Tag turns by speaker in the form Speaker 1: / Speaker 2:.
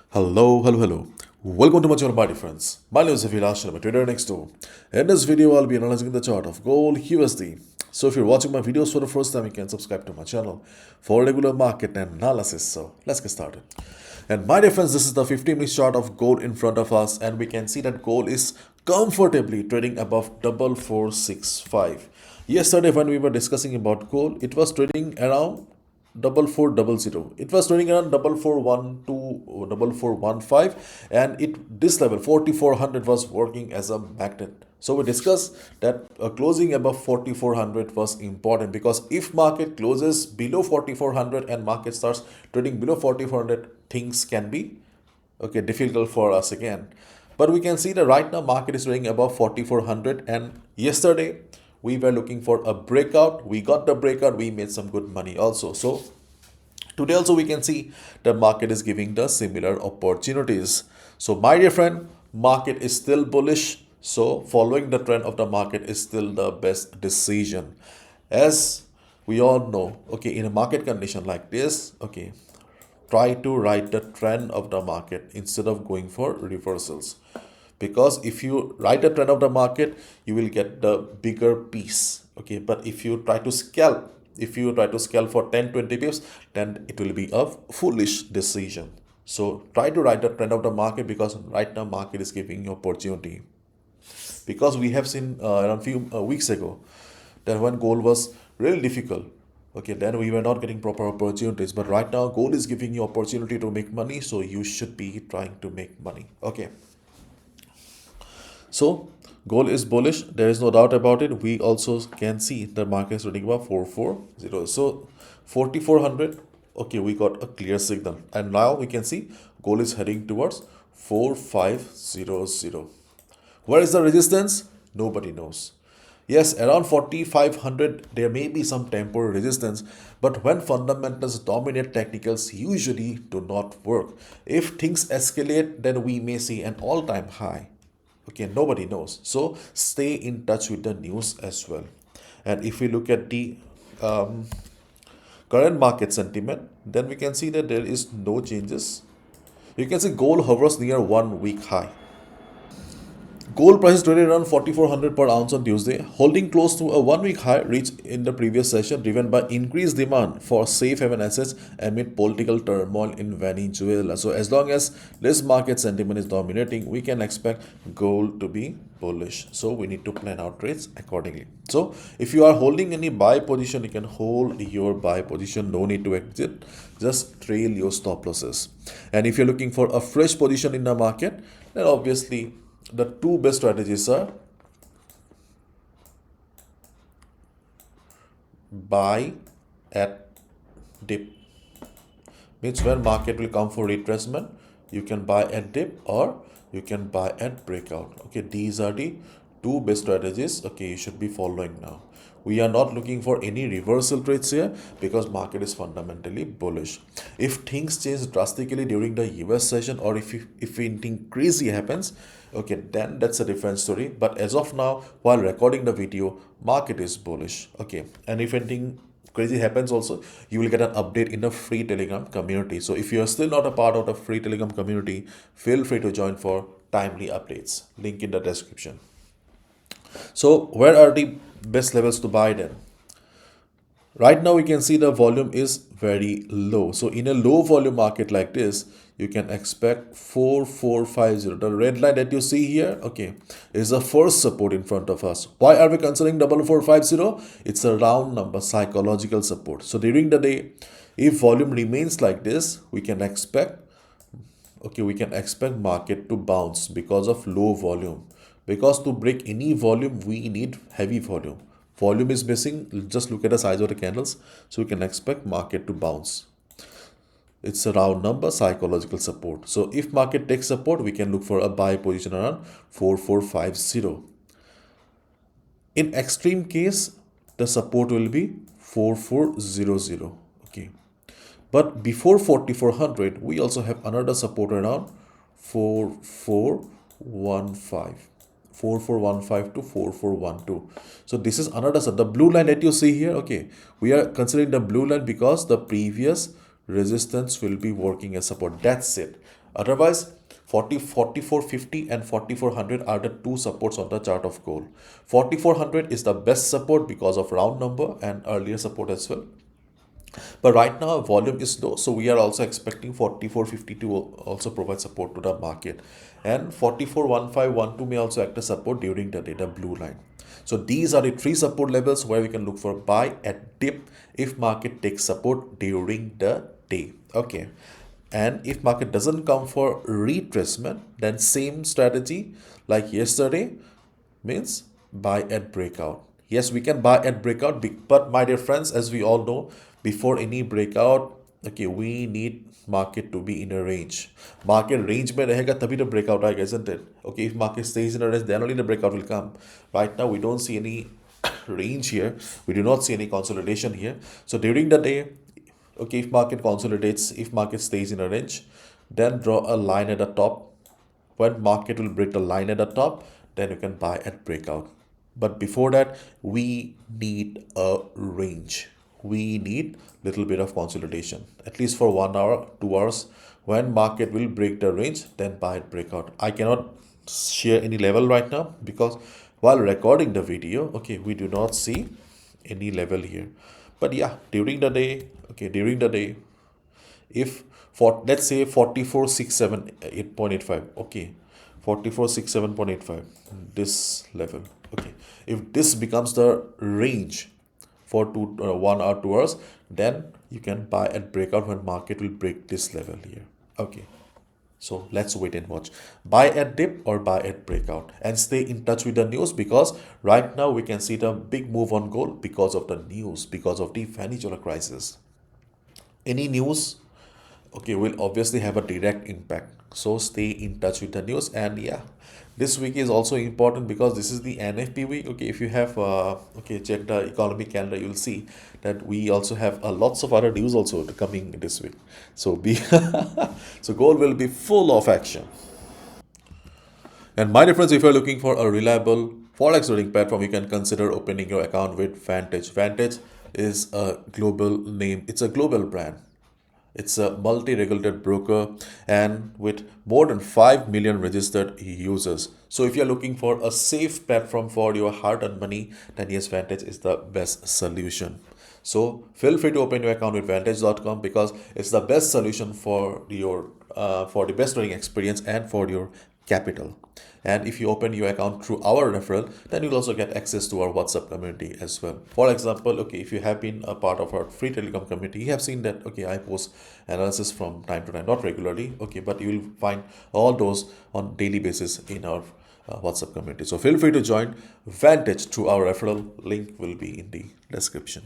Speaker 1: Hello. Welcome to my channel, my dear friends. My name is Vilash, I'm a trader next door. In this video, I'll be analyzing the chart of gold USD. So if you're watching my videos for the first time, you can subscribe to my channel for regular market analysis. So let's get started. And my dear friends, this is the 15-minute chart of gold in front of us, and we can see that gold is comfortably trading above 4465. Yesterday, when we were discussing about gold, it was trading around 4400. It was trading around 4412, 4415, and this level 4400 was working as a magnet. So we discussed that closing above 4400 was important, because if market closes below 4400 and market starts trading below 4400, things can be difficult for us again. But we can see that right now market is trading above 4400, and yesterday we were looking for a breakout. We got the breakout, we made some good money also. So today also we can see the market is giving the similar opportunities. So my dear friend, market is still bullish, so following the trend of the market is still the best decision. As we all know, in a market condition like this, try to ride the trend of the market instead of going for reversals, because if you ride the trend of the market, you will get the bigger piece. But if you try to scalp for 10-20 pips, then it will be a foolish decision. So try to ride the trend of the market, because right now market is giving you opportunity. Because we have seen around few weeks ago that when gold was really difficult, then we were not getting proper opportunities. But right now gold is giving you opportunity to make money, so you should be trying to make money. So gold is bullish, there is no doubt about it. We also can see the market is running about 440. So 4400, we got a clear signal, and now we can see gold is heading towards 4500. Where is the resistance? Nobody knows. Yes, around 4500 there may be some temporary resistance, but when fundamentals dominate, technicals usually do not work. If things escalate, then we may see an all-time high. Nobody knows. So stay in touch with the news as well. And if we look at the current market sentiment, then we can see that there is no changes. You can see gold hovers near 1 week high. Gold price traded around 4400 per ounce on Tuesday, holding close to a 1 week high reached in the previous session, driven by increased demand for safe haven assets amid political turmoil in Venezuela. So as long as this market sentiment is dominating, we can expect gold to be bullish. So we need to plan our trades accordingly. So if you are holding any buy position, you can hold your buy position. No need to exit. Just trail your stop losses. And if you're looking for a fresh position in the market, then obviously the two best strategies are buy at dip. Means when market will come for retracement, you can buy at dip or you can buy at breakout. These are the two best strategies you should be following now. We are not looking for any reversal trades here, because market is fundamentally bullish. If things change drastically during the US session, or if anything crazy happens, then that's a different story. But as of now, while recording the video, market is bullish. And if anything crazy happens also, you will get an update in the free Telegram community. So if you are still not a part of the free Telegram community, feel free to join for timely updates. Link in the description. So where are the best levels to buy then? Right now we can see the volume is very low. So in a low volume market like this, you can expect 4450. The red line that you see here, is the first support in front of us. Why are we considering 4450? It's a round number, psychological support. So during the day, if volume remains like this, we can expect market to bounce because of low volume. Because to break any volume, we need heavy volume. Volume is missing. Just look at the size of the candles. So we can expect market to bounce. It's a round number, psychological support. So if market takes support, we can look for a buy position around 4450. In extreme case, the support will be 4400. But before 4400, we also have another support around 4415. 4415 to 4412. So this is another, the blue line that you see here. We are considering the blue line because the previous resistance will be working as support. That's it. Otherwise, 4450 and 4400 are the two supports on the chart of gold. 4400 is the best support because of round number and earlier support as well. But right now volume is low, so we are also expecting 4450 to also provide support to the market, and 441512 may also act as support during the day, the blue line. So these are the three support levels where we can look for buy at dip if market takes support during the day. Okay, and if market doesn't come for retracement, then same strategy like yesterday, means buy at breakout. Yes, we can buy at breakout, but my dear friends, as we all know, before any breakout, okay, we need market to be in a range. Market range में रहेगा तभी तो breakout आएगा, isn't it? Okay, if market stays in a range, then only the breakout will come. Right now, we don't see any range here. We do not see any consolidation here. So during the day, okay, if market consolidates, if market stays in a range, then draw a line at the top. When market will break the line at the top, then you can buy at breakout. But before that, we need a range. We need little bit of consolidation, at least for 1 hour, 2 hours. When market will break the range, then buy at breakout. I cannot share any level right now because while recording the video, okay, we do not see any level here. But yeah, during the day, okay, during the day, if for let's say 44,678.85, okay, 44,677.85, this level, okay, if this becomes the range for 1 hour, 2 hours, then you can buy at breakout when market will break this level here. Okay, so let's wait and watch. Buy at dip or buy at breakout, and stay in touch with the news, because right now we can see the big move on gold because of the news, because of the Venezuela crisis. Any news, okay, will obviously have a direct impact. So stay in touch with the news. And yeah, this week is also important because this is the NFP week. Okay, if you have okay, check the economy calendar, you'll see that we also have lots of other news also coming this week. So be so gold will be full of action. And my difference, if you're looking for a reliable forex trading platform, you can consider opening your account with Vantage. Vantage is a global name. It's a global brand. It's a multi-regulated broker and with more than 5 million registered users. So if you're looking for a safe platform for your hard-earned money, then yes, Vantage is the best solution. So feel free to open your account with Vantage.com because it's the best solution for your for the best trading experience and for your capital. And if you open your account through our referral, then you'll also get access to our WhatsApp community as well. For example, okay, if you have been a part of our free telecom community, you have seen that, okay, I post analysis from time to time, not regularly, okay, but you will find all those on daily basis in our WhatsApp community. So feel free to join Vantage through our referral. Link will be in the description.